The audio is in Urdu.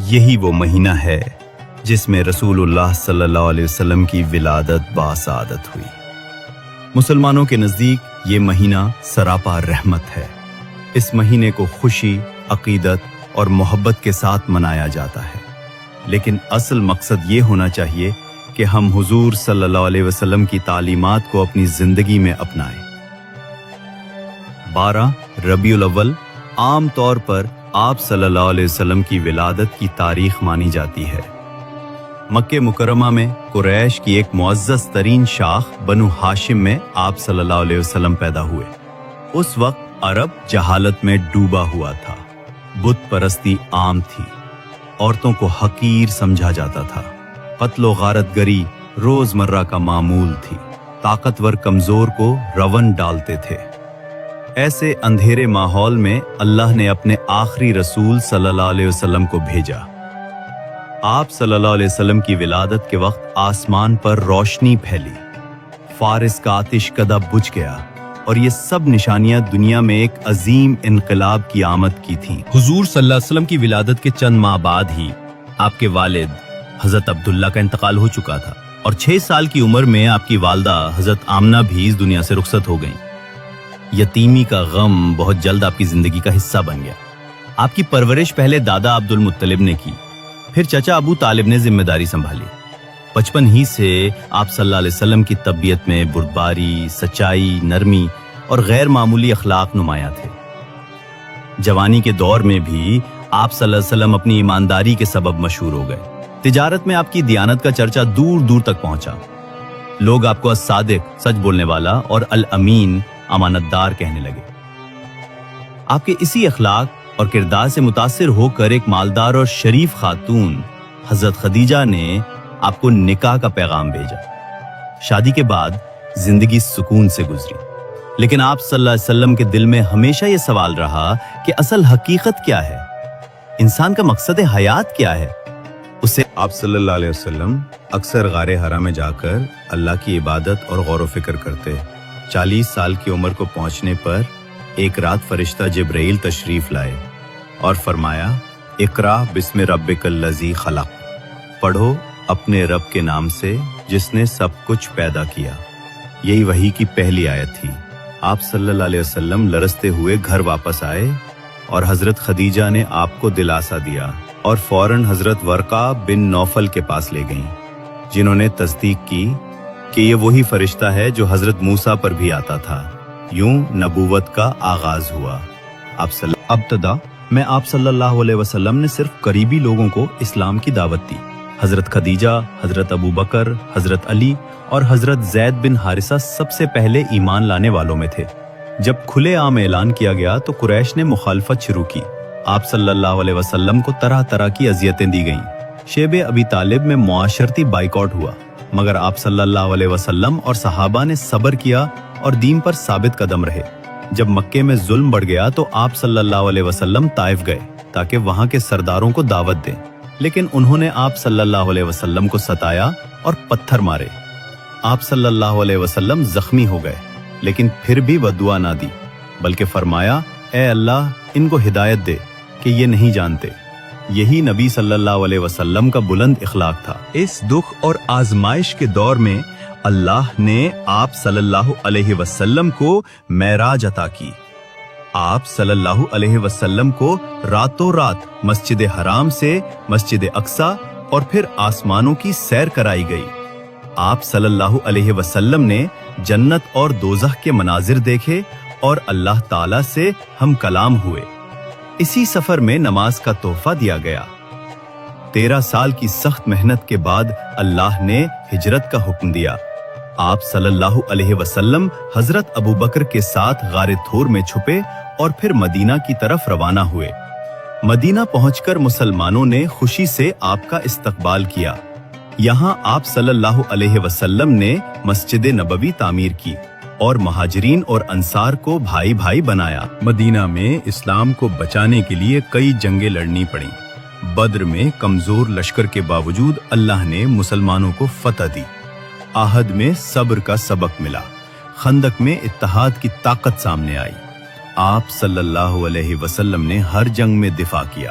یہی وہ مہینہ ہے جس میں رسولullah صلی اللہ علیہ وسلم کی ولادت باسعادت ہوئی۔ مسلمانوں کے نزدیک یہ مہینہ سراپا رحمت ہے۔ اس مہینے کو خوشی، عقیدت اور محبت کے ساتھ منایا جاتا ہے، لیکن اصل مقصد یہ ہونا چاہیے کہ ہم حضور صلی اللہ علیہ وسلم کی تعلیمات کو اپنی زندگی میں اپنائیں۔ 12 ربیع الاول عام طور پر آپ صلی اللہ علیہ وسلم کی ولادت کی تاریخ مانی جاتی ہے۔ مکہ مکرمہ میں قریش کی ایک معزز ترین شاخ بنو ہاشم میں آپ صلی اللہ علیہ وسلم پیدا ہوئے۔ اس وقت عرب جہالت میں ڈوبا ہوا تھا، بت پرستی عام تھی، عورتوں کو حقیر سمجھا جاتا تھا، قتل و غارت گری روزمرہ کا معمول تھی، طاقتور کمزور کو رون ڈالتے تھے۔ ایسے اندھیرے ماحول میں اللہ نے اپنے آخری رسول صلی اللہ علیہ وسلم کو بھیجا۔ آپ صلی اللہ علیہ وسلم کی ولادت کے وقت آسمان پر روشنی پھیلی، فارس کا آتش کدہ بجھ گیا، اور یہ سب نشانیاں دنیا میں ایک عظیم انقلاب کی آمد کی تھیں۔ حضور صلی اللہ علیہ وسلم کی ولادت کے چند ماہ بعد ہی آپ کے والد حضرت عبداللہ کا انتقال ہو چکا تھا، اور 6 سال کی عمر میں آپ کی والدہ حضرت آمنہ بھی اس دنیا سے رخصت ہو گئیں۔ یتیمی کا غم بہت جلد آپ کی زندگی کا حصہ بن گیا۔ آپ کی پرورش پہلے دادا عبد المطلب نے کی، پھر چچا ابو طالب نے ذمہ داری سنبھالی۔ بچپن ہی سے آپ صلی اللہ علیہ وسلم کی طبیعت میں بردباری، سچائی، نرمی اور غیر معمولی اخلاق نمایاں تھے۔ جوانی کے دور میں بھی آپ صلی اللہ علیہ وسلم اپنی ایمانداری کے سبب مشہور ہو گئے۔ تجارت میں آپ کی دیانت کا چرچا دور دور تک پہنچا۔ لوگ آپ کو الصادق، سچ بولنے والا، اور الامین، امانت دار کہنے لگے۔ آپ کے اسی اخلاق اور کردار سے متاثر ہو کر ایک مالدار اور شریف خاتون حضرت خدیجہ نے آپ کو نکاح کا پیغام بھیجا۔ شادی کے بعد زندگی سکون سے گزری، لیکن آپ صلی اللہ علیہ وسلم کے دل میں ہمیشہ یہ سوال رہا کہ اصل حقیقت کیا ہے، انسان کا مقصد حیات کیا ہے۔ اسے آپ صلی اللہ علیہ وسلم اکثر غار حرا میں جا کر اللہ کی عبادت اور غور و فکر کرتے۔ 40 سال کی عمر کو پہنچنے پر ایک رات فرشتہ جبرائیل تشریف لائے اور فرمایا، اقرا بسم ربک الذی خلق، پڑھو اپنے رب کے نام سے جس نے سب کچھ پیدا کیا۔ یہی وحی کی پہلی آیت تھی۔ آپ صلی اللہ علیہ وسلم لرزتے ہوئے گھر واپس آئے اور حضرت خدیجہ نے آپ کو دلاسا دیا اور فوراً حضرت ورقہ بن نوفل کے پاس لے گئیں، جنہوں نے تصدیق کی کہ یہ وہی فرشتہ ہے جو حضرت موسیٰ پر بھی آتا تھا۔ یوں نبوت کا آغاز ہوا۔ ابتدا میں آپ صلی اللہ علیہ وسلم نے صرف قریبی لوگوں کو اسلام کی دعوت دی۔ حضرت خدیجہ، حضرت ابو بکر، حضرت علی اور حضرت زید بن حارثہ سب سے پہلے ایمان لانے والوں میں تھے۔ جب کھلے عام اعلان کیا گیا تو قریش نے مخالفت شروع کی۔ آپ صلی اللہ علیہ وسلم کو طرح طرح کی اذیتیں دی گئیں۔ شیب ابی طالب میں معاشرتی بائیکاٹ ہوا، مگر آپ صلی اللہ علیہ وسلم اور صحابہ نے صبر کیا اور دین پر ثابت قدم رہے۔ جب مکے میں ظلم بڑھ گیا تو آپ صلی اللہ علیہ وسلم طائف گئے تاکہ وہاں کے سرداروں کو دعوت دیں، لیکن انہوں نے آپ صلی اللہ علیہ وسلم کو ستایا اور پتھر مارے۔ آپ صلی اللہ علیہ وسلم زخمی ہو گئے، لیکن پھر بھی بددعا نہ دی، بلکہ فرمایا، اے اللہ ان کو ہدایت دے کہ یہ نہیں جانتے۔ یہی نبی صلی اللہ علیہ وسلم کا بلند اخلاق تھا۔ اس دکھ اور آزمائش کے دور میں اللہ نے آپ صلی اللہ علیہ وسلم کو معراج عطا کی۔ آپ صلی اللہ علیہ وسلم کو راتوں رات مسجد حرام سے مسجد اقصی اور پھر آسمانوں کی سیر کرائی گئی۔ آپ صلی اللہ علیہ وسلم نے جنت اور دوزخ کے مناظر دیکھے اور اللہ تعالیٰ سے ہم کلام ہوئے۔ اسی سفر میں نماز کا تحفہ دیا گیا۔ 13 سال کی سخت محنت کے بعد اللہ نے ہجرت کا حکم دیا۔ آپ صلی اللہ علیہ وسلم حضرت ابو بکر کے ساتھ غار تھور میں چھپے اور پھر مدینہ کی طرف روانہ ہوئے۔ مدینہ پہنچ کر مسلمانوں نے خوشی سے آپ کا استقبال کیا۔ یہاں آپ صلی اللہ علیہ وسلم نے مسجد نبوی تعمیر کی اور مہاجرین اور انصار کو بھائی بھائی بنایا۔ مدینہ میں اسلام کو بچانے کے لیے کئی جنگیں لڑنی پڑیں۔ بدر میں کمزور لشکر کے باوجود اللہ نے مسلمانوں کو فتح دی۔ احد میں صبر کا سبق ملا۔ خندق میں اتحاد کی طاقت سامنے آئی۔ آپ صلی اللہ علیہ وسلم نے ہر جنگ میں دفاع کیا،